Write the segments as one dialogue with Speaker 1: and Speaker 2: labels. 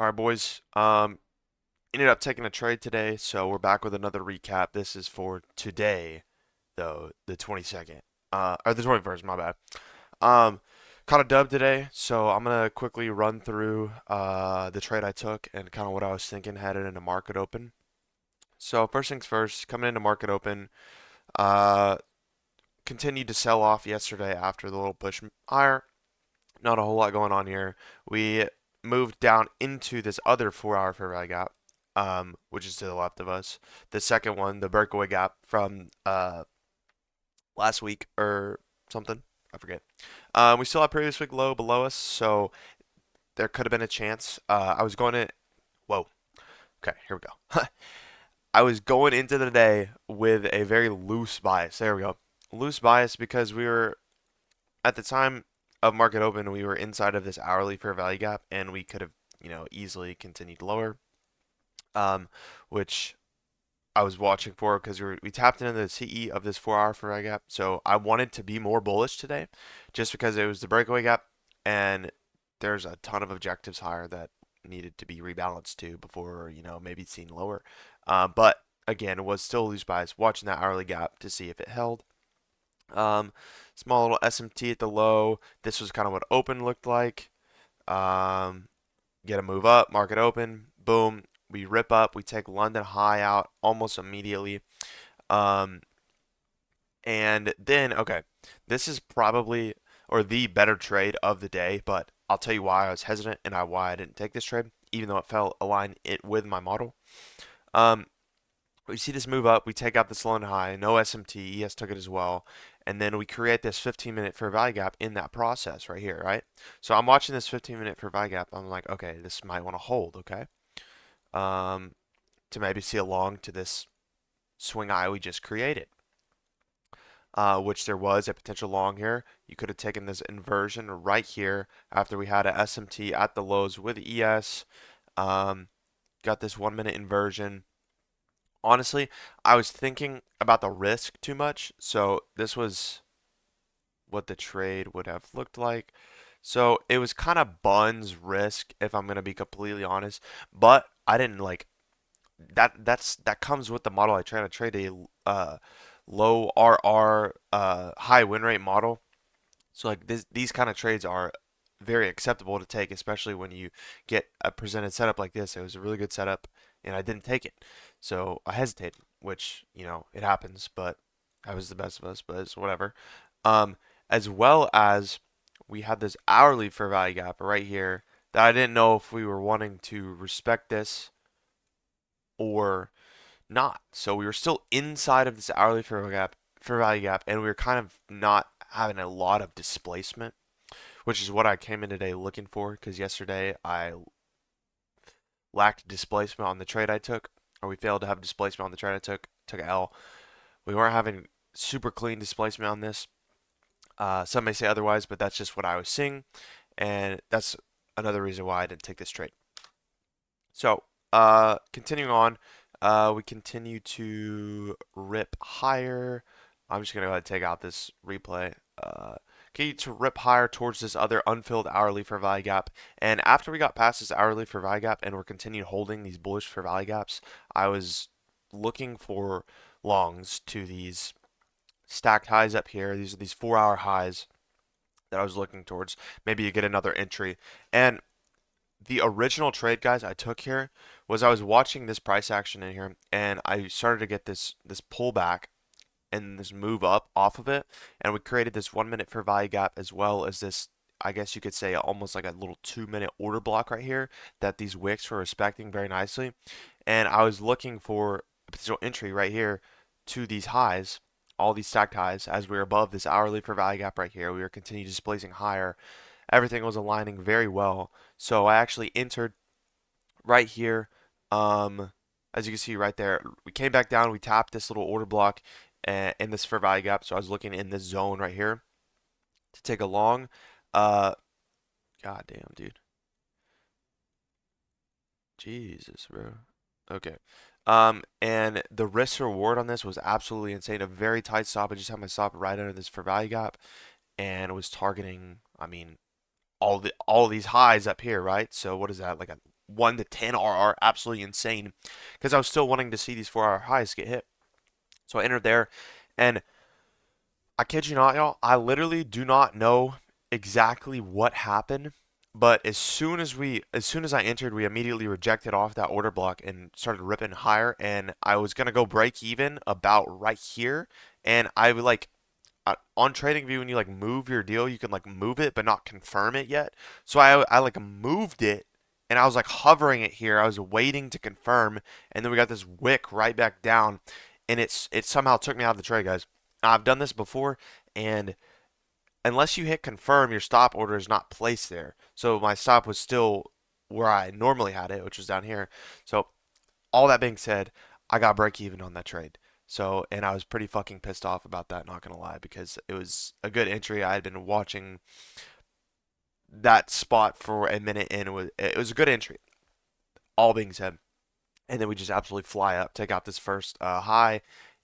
Speaker 1: All right, boys. Ended up taking a trade today, so we're back with another recap. This is for today, though, the 22nd, or the 21st, my bad. Um, Caught a dub today, so I'm gonna quickly run through the trade I took and kind of what I was thinking headed into market open. So first things first, coming into market open, uh, continued to sell off yesterday after the little push higher. Not a whole lot going on here. We moved down into this other 4 hour fair value gap, which is to the left of us. The second one, the breakaway gap from last week or something. I forget. We still have previous week low below us, so there could have been a chance. I was going to. Whoa. Okay, here we go. I was going into the day with a very loose bias. There we go. Loose bias because we were at the time of market open, we were inside of this hourly fair value gap, and we could have, easily continued lower. Um, which I was watching for because we tapped into the CE of this 4 hour fair value gap. So I wanted to be more bullish today, just because it was the breakaway gap, and there's a ton of objectives higher that needed to be rebalanced to before maybe seen lower. But again, it was still loose bias watching that hourly gap to see if it held. Um, Small little SMT at the low. This was kind of what open looked like. Um, get a move up, market open, boom. We rip up. We take London high out almost immediately. Um, and then, okay, this is probably or the better trade of the day, but I'll tell you why I was hesitant and why I didn't take this trade, even though it fell aligned it with my model. Um, we see this move up, we take out this London high, no SMT, ES took it as well, and then we create this 15-minute fair value gap in that process right here, right? So I'm watching this 15-minute fair value gap. I'm like, okay, this might want to hold, okay? Um, to maybe see along to this swing high we just created, which there was a potential long here. You could have taken this inversion right here after we had a SMT at the lows with ES. Um, got this 1 minute inversion. Honestly, I was thinking about the risk too much, so this was what the trade would have looked like. So it was kind of Bun's risk, if I'm gonna be completely honest. But I didn't like that. That comes with the model. I try to trade a low RR, high win rate model. So like these kind of trades are very acceptable to take, especially when you get a presented setup like this. It was a really good setup, and I didn't take it, so I hesitated, which it happens. But I was the best of us, but it's whatever. Um, as well as we had this hourly fair value gap right here that I didn't know if we were wanting to respect this or not. So we were still inside of this hourly fair value gap, and we were kind of not having a lot of displacement, which is what I came in today looking for. Because yesterday I lacked displacement on the trade I took, or we failed to have displacement on the trade I took. Took a L. We weren't having super clean displacement on this. Some may say otherwise, but that's just what I was seeing, and that's another reason why I didn't take this trade. So, continuing on, we continue to rip higher. I'm just gonna go ahead and take out this replay. Continue to rip higher towards this other unfilled hourly fair value gap. And after we got past this hourly fair value gap and we're continued holding these bullish fair value gaps, I was looking for longs to these stacked highs up here. These are these 4 hour highs that I was looking towards. Maybe you get another entry. And the original trade, guys, I took here was I was watching this price action in here, and I started to get this pullback and this move up off of it, and we created this 1 minute fair value gap as well as this. I guess you could say almost like a little 2 minute order block right here that these wicks were respecting very nicely, and I was looking for a potential entry right here to these highs, all these stacked highs as we were above this hourly fair value gap right here. We were continuing displacing higher. Everything was aligning very well. So I actually entered right here. Um, as you can see right there, we came back down. We tapped this little order block in this fair value gap. So I was looking in this zone right here to take a long. Uh, God damn, dude. Jesus, bro. Okay. And the risk reward on this was absolutely insane. A very tight stop. I just had my stop right under this fair value gap, and it was targeting. I mean, all these highs up here, right? So what is that? Like a 1 to 10 RR, absolutely insane, because I was still wanting to see these 4-hour highs get hit. So I entered there, and I kid you not, y'all, I literally do not know exactly what happened, but as soon as I entered, we immediately rejected off that order block and started ripping higher, and I was gonna go break even about right here, and I would like on TradingView when you like move your deal, you can like move it but not confirm it yet. So I like moved it and I was like hovering it here. I was waiting to confirm, and then we got this wick right back down, and it somehow took me out of the trade, guys. I've done this before, and unless you hit confirm, your stop order is not placed there. So my stop was still where I normally had it, which was down here. So all that being said, I got break even on that trade. So, and I was pretty fucking pissed off about that, not gonna lie, because it was a good entry. I had been watching that spot for a minute, and it was a good entry. All being said, and then we just absolutely fly up, take out this first high,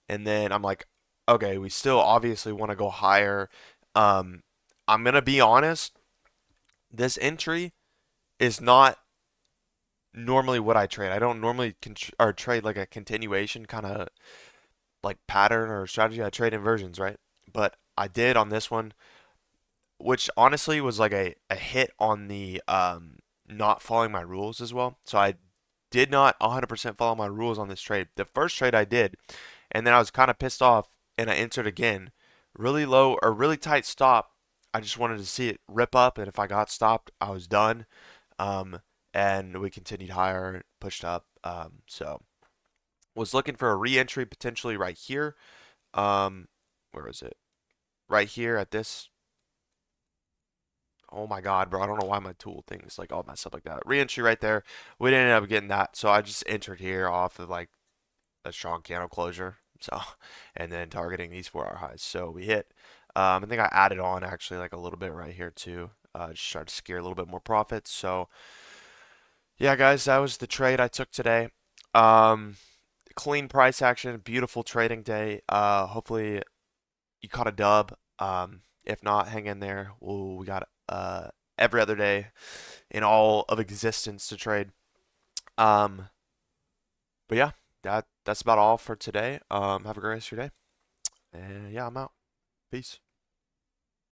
Speaker 1: and then I'm like, okay, we still obviously want to go higher. Um, I'm gonna be honest, this entry is not normally what I trade. I don't normally or trade like a continuation kind of like pattern or strategy. I trade inversions, right? But I did on this one, which honestly was like a hit on the not following my rules as well. So I did not 100% follow my rules on this trade. The first trade I did, and then I was kind of pissed off and I entered again. Really low or really tight stop. I just wanted to see it rip up, and if I got stopped, I was done. Um, and we continued higher, pushed up. So was looking for a re-entry potentially right here. Where is it? Right here at this. Oh my God, bro! I don't know why my tool thing is like all messed up like that. Re-entry right there. We didn't end up getting that, so I just entered here off of like a strong candle closure. So, and then targeting these 4-hour highs. So we hit. I think I added on actually like a little bit right here too. Just tried to scare a little bit more profits. So yeah, guys, that was the trade I took today. Um, Clean price action, beautiful trading day. Hopefully you caught a dub. If not, hang in there. We got every other day in all of existence to trade. Um, but yeah, that's about all for today. Have a great rest of your day. And yeah, I'm out. Peace.